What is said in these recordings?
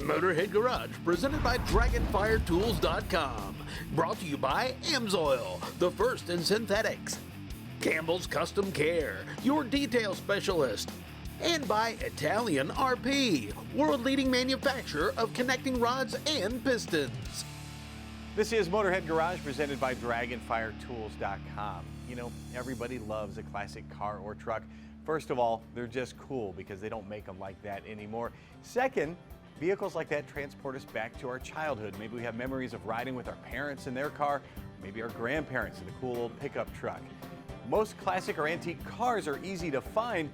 Motorhead Garage, presented by DragonfireTools.com. Brought to you by Amsoil, the first in synthetics. Campbell's Custom Care, your detail specialist. And by Italian RP, world-leading manufacturer of connecting rods and pistons. This is Motorhead Garage, presented by DragonfireTools.com. You know, everybody loves a classic car or truck. First of all, they're just cool because they don't make them like that anymore. Second, vehicles like that transport us back to our childhood. Maybe we have memories of riding with our parents in their car, maybe our grandparents in a cool old pickup truck. Most classic or antique cars are easy to find,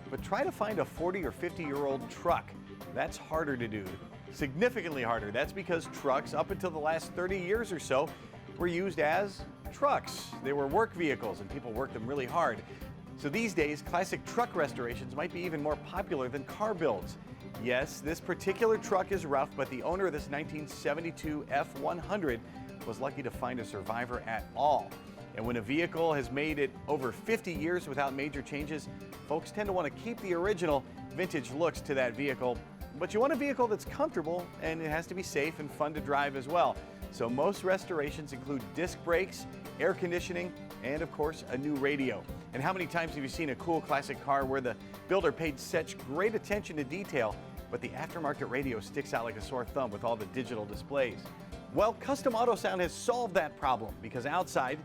but try to find a 40 or 50-year-old truck. That's harder to do. Significantly harder. That's because trucks, up until the last 30 years or so, were used as trucks. They were work vehicles and people worked them really hard. So these days, classic truck restorations might be even more popular than car builds. Yes, this particular truck is rough, but the owner of this 1972 F100 was lucky to find a survivor at all. And when a vehicle has made it over 50 years without major changes, folks tend to want to keep the original vintage looks to that vehicle. But you want a vehicle that's comfortable, and it has to be safe and fun to drive as well. So most restorations include disc brakes, air conditioning, and of course a new radio. And how many times have you seen a cool classic car where the builder paid such great attention to detail, but the aftermarket radio sticks out like a sore thumb with all the digital displays? Well, Custom Auto Sound has solved that problem, because outside,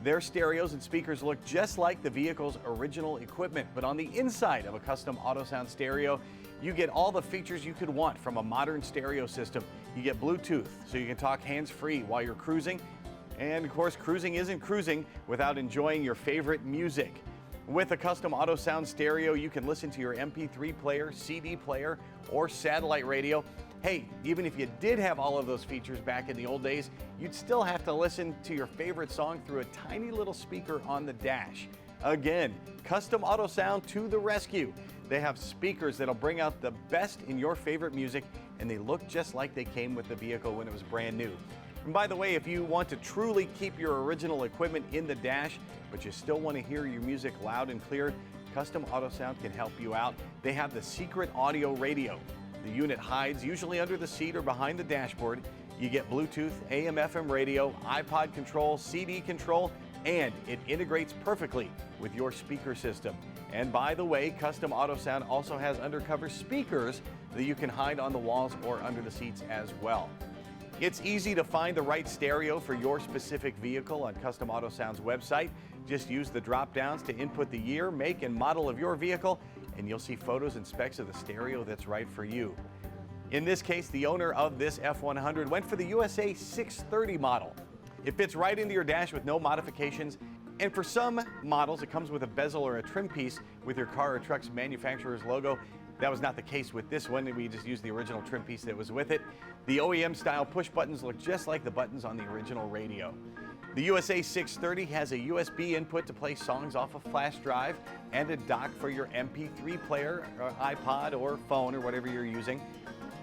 their stereos and speakers look just like the vehicle's original equipment. But on the inside of a Custom Auto Sound stereo, you get all the features you could want from a modern stereo system. You get Bluetooth, so you can talk hands-free while you're cruising. And of course, cruising isn't cruising without enjoying your favorite music. With a Custom Auto Sound stereo, you can listen to your MP3 player, CD player, or satellite radio. Hey, even if you did have all of those features back in the old days, you'd still have to listen to your favorite song through a tiny little speaker on the dash. Again, Custom Auto Sound to the rescue. They have speakers that'll bring out the best in your favorite music, and they look just like they came with the vehicle when it was brand new. And by the way, if you want to truly keep your original equipment in the dash, but you still want to hear your music loud and clear, Custom Auto Sound can help you out. They have the secret audio radio. The unit hides usually under the seat or behind the dashboard. You get Bluetooth, AM/FM radio, iPod control, CD control, and it integrates perfectly with your speaker system. And by the way, Custom Auto Sound also has undercover speakers that you can hide on the walls or under the seats as well. It's easy to find the right stereo for your specific vehicle on Custom Auto Sound's website. Just use the drop downs to input the year, make, and model of your vehicle, and you'll see photos and specs of the stereo that's right for you. In this case, the owner of this F100 went for the USA 630 model. It fits right into your dash with no modifications, and for some models, it comes with a bezel or a trim piece with your car or truck's manufacturer's logo. That was not the case with this one. We just used the original trim piece that was with it. The OEM style push buttons look just like the buttons on the original radio. The USA 630 has a USB input to play songs off a flash drive and a dock for your MP3 player, or iPod, or phone, or whatever you're using.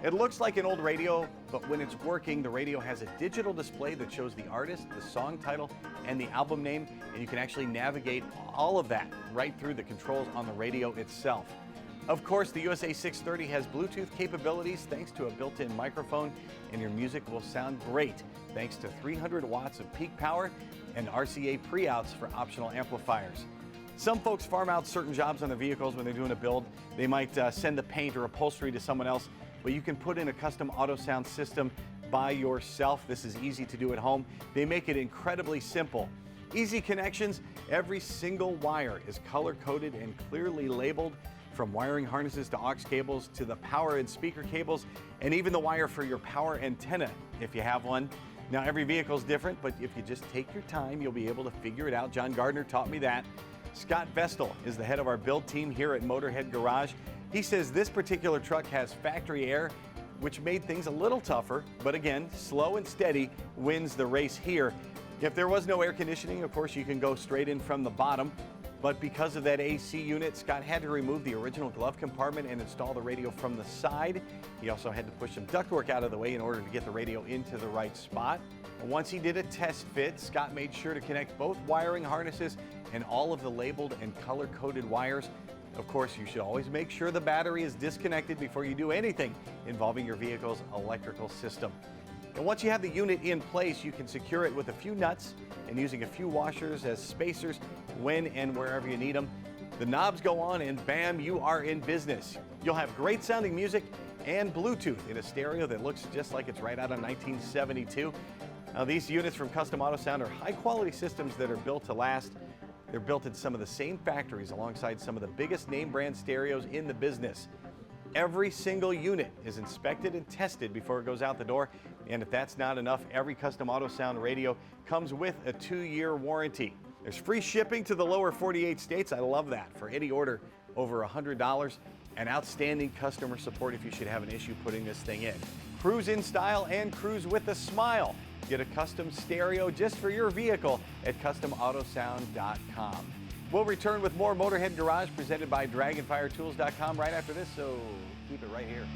It looks like an old radio, but when it's working, the radio has a digital display that shows the artist, the song title, and the album name, and you can actually navigate all of that right through the controls on the radio itself. Of course, the USA 630 has Bluetooth capabilities thanks to a built-in microphone, and your music will sound great thanks to 300 watts of peak power and RCA pre-outs for optional amplifiers. Some folks farm out certain jobs on their vehicles when they're doing a build. They might send the paint or upholstery to someone else, but you can put in a Custom Auto Sound system by yourself. This is easy to do at home. They make it incredibly simple. Easy connections. Every single wire is color-coded and clearly labeled, from wiring harnesses to aux cables to the power and speaker cables, and even the wire for your power antenna if you have one. Now, every vehicle is different, but if you just take your time, you'll be able to figure it out. John Gardner taught me that. Scott Vestal is the head of our build team here at Motorhead Garage. He says this particular truck has factory air, which made things a little tougher, but again, slow and steady wins the race here. If there was no air conditioning, of course, you can go straight in from the bottom. But because of that AC unit, Scott had to remove the original glove compartment and install the radio from the side. He also had to push some ductwork out of the way in order to get the radio into the right spot. And once he did a test fit, Scott made sure to connect both wiring harnesses and all of the labeled and color-coded wires. Of course, you should always make sure the battery is disconnected before you do anything involving your vehicle's electrical system. And once you have the unit in place, you can secure it with a few nuts and using a few washers as spacers when and wherever you need them. The knobs go on and bam, you are in business. You'll have great sounding music and Bluetooth in a stereo that looks just like it's right out of 1972. Now, these units from Custom Auto Sound are high quality systems that are built to last. They're built in some of the same factories alongside some of the biggest name brand stereos in the business. Every single unit is inspected and tested before it goes out the door. And if that's not enough, every Custom Auto Sound radio comes with a 2-year warranty. There's free shipping to the lower 48 states. I love that. For any order over $100, and outstanding customer support if you should have an issue putting this thing in. Cruise in style and cruise with a smile. Get a custom stereo just for your vehicle at CustomAutosound.com. We'll return with more Motorhead Garage presented by DragonfireTools.com right after this, so keep it right here.